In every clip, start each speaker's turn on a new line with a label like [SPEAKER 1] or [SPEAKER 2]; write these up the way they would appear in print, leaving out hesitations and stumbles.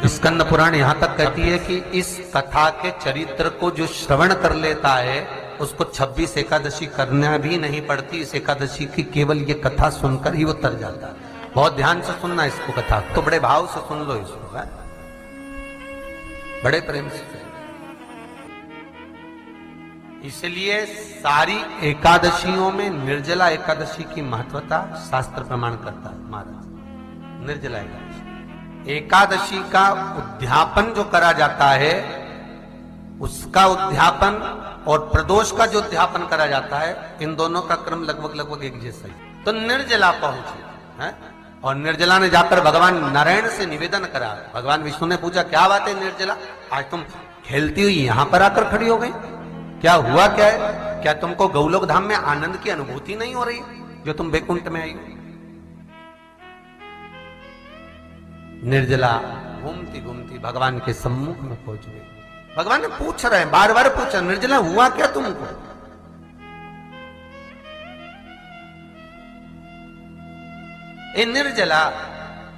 [SPEAKER 1] स्कंद पुराण यहां तक कहती है कि इस कथा के चरित्र को जो श्रवण कर लेता है उसको 26 एकादशी करना भी नहीं पड़ती। इस एकादशी की केवल ये कथा सुनकर ही वो तर जाता है। बहुत ध्यान से सुनना इसको, कथा तो बड़े भाव से सुन लो इसको, है? बड़े प्रेम से। इसलिए सारी एकादशियों में निर्जला एकादशी की महत्वता शास्त्र प्रमाण करता है महाराज। निर्जला एकादशी का उद्यापन जो करा जाता है, उसका उद्यापन और प्रदोष का जो उद्यापन करा जाता है, इन दोनों का क्रम लगभग एक जैसा ही। तो निर्जला पहुंचे है, और निर्जला ने जाकर भगवान नारायण से निवेदन करा। भगवान विष्णु ने पूछा, क्या बात है निर्जला, आज तुम खेलती हुई यहां पर आकर खड़ी हो गई, क्या हुआ, क्या है? क्या तुमको गौलोक धाम में आनंद की अनुभूति नहीं हो रही जो तुम बैकुंठ में आई हो? निर्जला घूमती घूमती भगवान के सम्मुख में पहुंच गई। भगवान ने पूछ रहे हैं, बार बार पूछा, निर्जला हुआ क्या तुमको? ए निर्जला,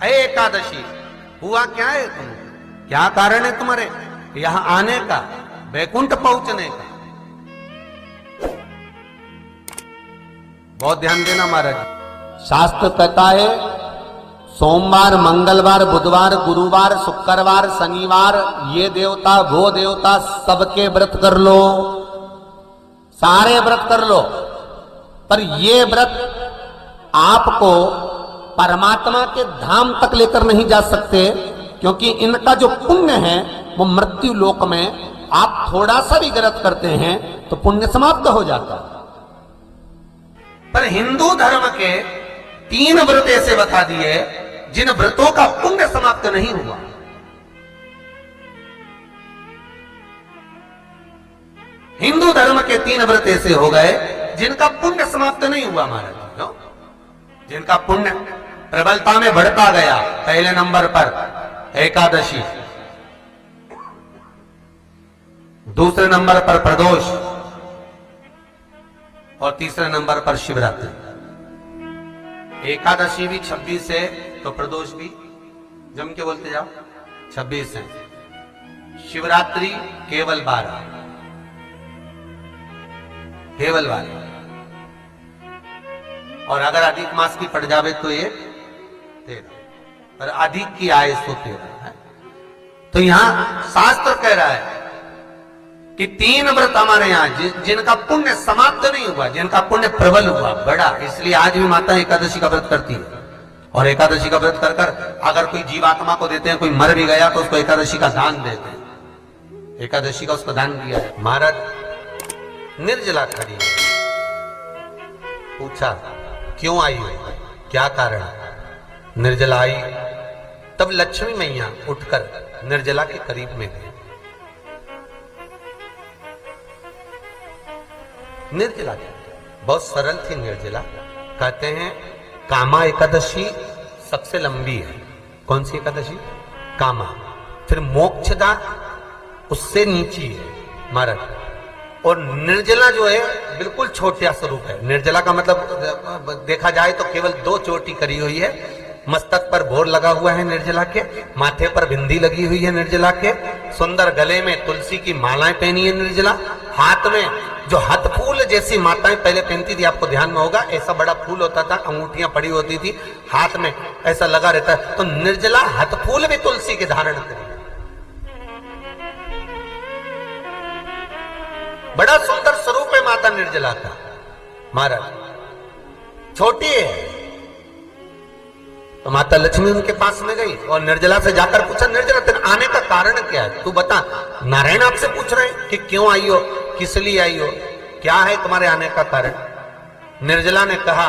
[SPEAKER 1] ए एकादशी, हुआ क्या है तुमको? क्या कारण है तुम्हारे यहां आने का, बैकुंठ पहुंचने का? बहुत ध्यान देना महाराज। शास्त्र कहता है सोमवार, मंगलवार, बुधवार, गुरुवार, शुक्रवार, शनिवार, ये देवता वो देवता सबके व्रत कर लो, सारे व्रत कर लो, पर ये व्रत आपको परमात्मा के धाम तक लेकर नहीं जा सकते, क्योंकि इनका जो पुण्य है वो मृत्यु लोक में आप थोड़ा सा भी गलत करते हैं तो पुण्य समाप्त हो जाता है। पर हिंदू धर्म के 3 व्रत ऐसे बता दिए जिन व्रतों का पुण्य समाप्त नहीं हुआ। हिंदू धर्म के 3 व्रत ऐसे हो गए जिनका पुण्य समाप्त नहीं हुआ महाराज, जिनका पुण्य प्रबलता में बढ़ता गया। पहले नंबर पर एकादशी, दूसरे नंबर पर प्रदोष, और तीसरे नंबर पर शिवरात्रि। एकादशी भी 26 है तो प्रदोष भी जम के बोलते जाओ 26 है। शिवरात्रि केवल 12, केवल 12, और अगर अधिक मास की पड़ जावे तो ये 13, पर अधिक की आय तो 13 है। तो यहां शास्त्र कह रहा है कि 3 व्रत हमारे यहां जिनका पुण्य समाप्त नहीं हुआ, जिनका पुण्य प्रबल हुआ, बड़ा। इसलिए आज भी माता एकादशी का व्रत करती है, और एकादशी का व्रत कर कर अगर कोई जीवात्मा को देते हैं, कोई मर भी गया तो उसको एकादशी का दान देते हैं। एकादशी का उसको दान दिया है। महाराज निर्जला खड़ी है, पूछा क्यों आई हो, क्या कारण? निर्जला आई, तब लक्ष्मी मैया उठकर निर्जला के करीब में गई। निर्जला बहुत सरल थी निर्जला। कहते हैं कामा एकादशी सबसे लंबी है। कौन सी एकादशी? कामा। फिर मोक्षदा उससे नीची है महाराज। और निर्जला जो है बिल्कुल छोटा स्वरूप है। निर्जला का मतलब देखा जाए तो केवल 2 चोटी करी हुई है। मस्तक पर भोर लगा हुआ है निर्जला के, माथे पर बिंदी लगी हुई है निर्जला के, सुंदर गले में तुलसी की मालाएं पहनी है निर्जला, हाथ में जो हाथ फूल जैसी माताएं पहले पहनती थी, आपको ध्यान में होगा, ऐसा बड़ा फूल होता था, अंगूठियां पड़ी होती थी, हाथ में ऐसा लगा रहता है। तो निर्जला हाथ फूल भी तुलसी के धारण करी। बड़ा सुंदर स्वरूप है माता निर्जला का महाराज। छोटी है तो माता लक्ष्मी उनके पास में गई और निर्जला से जाकर पूछा, निर्जला तेरे आने का कारण क्या है, तू बता। नारायण आपसे पूछ रहे हैं कि क्यों आई हो, किस लिए आई हो, क्या है तुम्हारे आने का कारण? निर्जला ने कहा,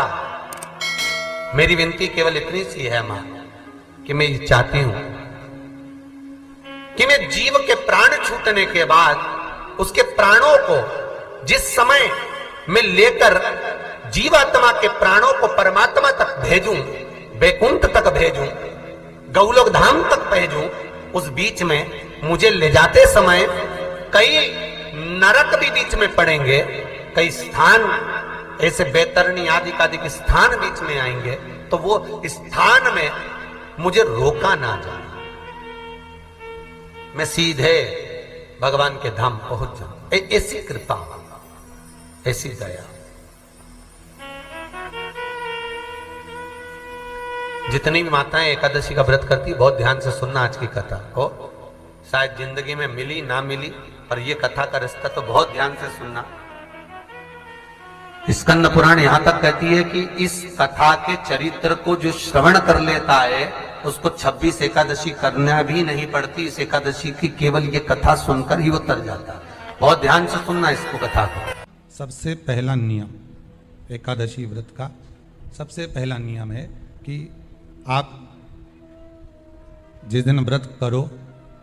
[SPEAKER 1] मेरी विनती केवल इतनी सी है मां, कि मैं ये चाहती हूं कि मैं जीव के प्राण छूटने के बाद उसके प्राणों को जिस समय मैं लेकर जीवात्मा के प्राणों को परमात्मा तक भेजूं, बैकुंठ तक भेजूं, गौलोक धाम तक भेजूं, उस बीच में मुझे ले जाते समय कई नरक भी बीच में पड़ेंगे, कई स्थान ऐसे बैतरणी आदि के स्थान बीच में आएंगे, तो वो स्थान में मुझे रोका ना जाए। मैं सीधे भगवान के धाम पहुंच जाऊं। ऐसी कृपा, ऐसी दया। जितनी भी माताएं एकादशी का व्रत करती, बहुत ध्यान से सुनना आज की कथा को। शायद जिंदगी में मिली ना मिली, पर यह कथा का रिश्ता तो बहुत ध्यान से सुनना। स्कंद पुराण यहां तक कहती है कि इस कथा के चरित्र को जो श्रवण कर लेता है उसको 26 एकादशी करना भी नहीं पड़ती। इस एकादशी की केवल ये कथा सुनकर ही वो तर जाता है। बहुत ध्यान से सुनना इसको, कथा को।
[SPEAKER 2] सबसे पहला नियम एकादशी व्रत का, सबसे पहला नियम है कि आप जिस दिन व्रत करो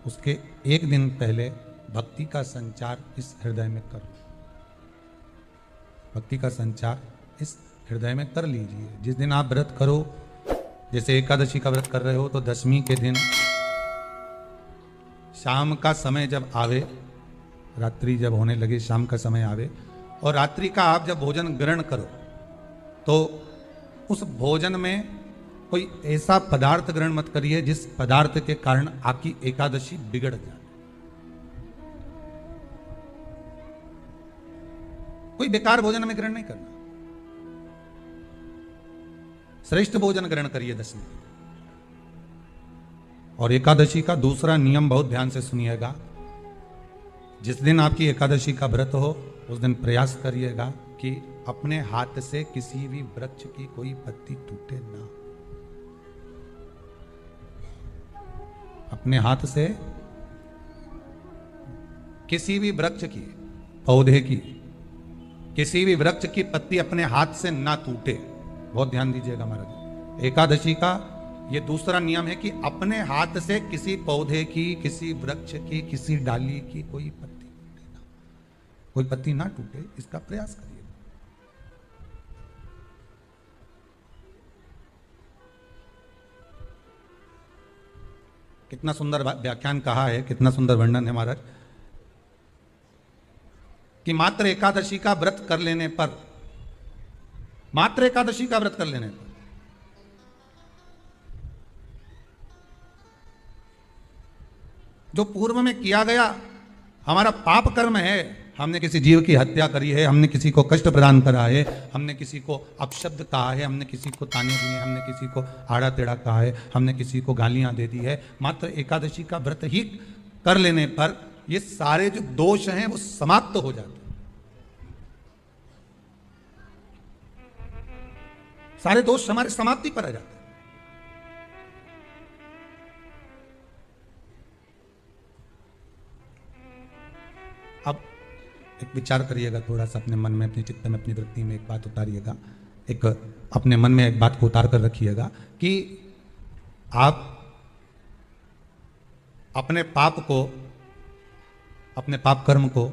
[SPEAKER 2] उसके एक दिन पहले भक्ति का संचार इस हृदय में करो। भक्ति का संचार इस हृदय में कर लीजिए। जिस दिन आप व्रत करो, जैसे एकादशी का व्रत कर रहे हो तो दशमी के दिन शाम का समय जब आवे, रात्रि जब होने लगे, शाम का समय आवे और रात्रि का आप जब भोजन ग्रहण करो तो उस भोजन में कोई ऐसा पदार्थ ग्रहण मत करिए जिस पदार्थ के कारण आपकी एकादशी बिगड़ जाए। कोई बेकार भोजन में ग्रहण नहीं करना, श्रेष्ठ भोजन ग्रहण करिए दशमी। और एकादशी का दूसरा नियम बहुत ध्यान से सुनिएगा। जिस दिन आपकी एकादशी का व्रत हो उस दिन प्रयास करिएगा कि अपने हाथ से किसी भी वृक्ष की कोई पत्ती टूटे ना। अपने हाथ से किसी भी वृक्ष की, पौधे की, किसी भी वृक्ष की पत्ती अपने हाथ से ना टूटे। बहुत ध्यान दीजिएगा महाराज। एकादशी का ये दूसरा नियम है कि अपने हाथ से किसी पौधे की, किसी वृक्ष की, किसी डाली की कोई पत्ती टूटे ना, कोई पत्ती ना टूटे, इसका प्रयास करिए। कितना सुंदर व्याख्यान कहा है, कितना सुंदर वर्णन है महाराज कि मात्र एकादशी का व्रत कर लेने पर, मात्र एकादशी का व्रत कर लेने पर जो पूर्व में किया गया हमारा पाप कर्म है, हमने किसी जीव की हत्या करी है, हमने किसी को कष्ट प्रदान करा है, हमने किसी को अपशब्द कहा है, हमने किसी को ताने दिए, हमने किसी को आड़ा टेढ़ा कहा है, हमने किसी को गालियां दे दी है, मात्र एकादशी का व्रत ही कर लेने पर ये सारे जो दोष हैं वो समाप्त हो जाते हैं। सारे दोष हमारे समाप्ति पर आ जाते हैं। अब एक विचार करिएगा थोड़ा सा अपने मन में, अपने चित्त में, अपनी वृत्ति में एक बात उतारिएगा। एक अपने मन में एक बात को उतार कर रखिएगा कि आप अपने पाप को, अपने पाप कर्म को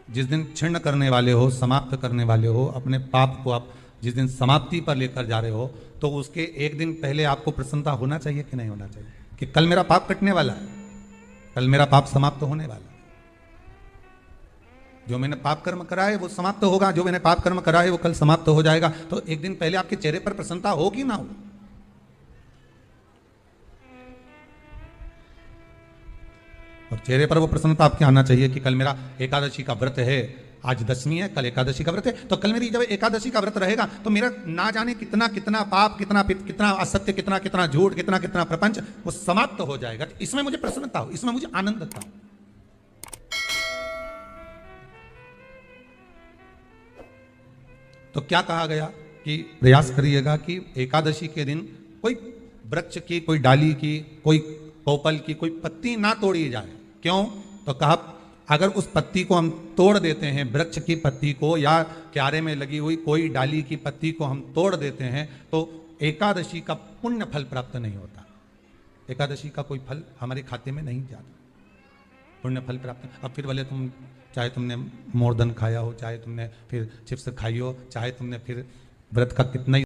[SPEAKER 2] जिस दिन क्षीण करने वाले हो, समाप्त करने वाले हो, अपने पाप को आप जिस दिन समाप्ति पर लेकर जा रहे हो तो उसके एक दिन पहले आपको प्रसन्नता होना चाहिए कि नहीं होना चाहिए कि कल मेरा पाप कटने वाला है, कल मेरा पाप समाप्त होने वाला है। जो मैंने पाप कर्म करा है वो समाप्त होगा, जो मैंने पाप कर्म करा है वो कल समाप्त हो जाएगा। तो एक दिन पहले आपके चेहरे पर प्रसन्नता हो कि ना हो? और चेहरे पर वो प्रसन्नता आपके आना चाहिए कि कल मेरा एकादशी का व्रत है, आज दशमी है, कल एकादशी का व्रत है, तो कल मेरी जब एकादशी का व्रत रहेगा तो मेरा ना जाने कितना कितना पाप, कितना कितना असत्य, कितना कितना झूठ, कितना कितना प्रपंच वो समाप्त हो जाएगा। इसमें मुझे प्रसन्नता हो, इसमें मुझे आनंद था। तो क्या कहा गया कि प्रयास करिएगा कि एकादशी के दिन कोई वृक्ष की, कोई डाली की, कोई पोपल की कोई पत्ती ना तोड़ी जाए। क्यों? तो कहा अगर उस पत्ती को हम तोड़ देते हैं, वृक्ष की पत्ती को या क्यारे में लगी हुई कोई डाली की पत्ती को हम तोड़ देते हैं तो एकादशी का पुण्य फल प्राप्त नहीं होता। एकादशी का कोई फल हमारे खाते में नहीं जाता, पुण्य फल प्राप्त। अब फिर भले तुम, चाहे तुमने मोरधन खाया हो, चाहे तुमने फिर चिप्स खाई हो, चाहे तुमने फिर व्रत का कितना ही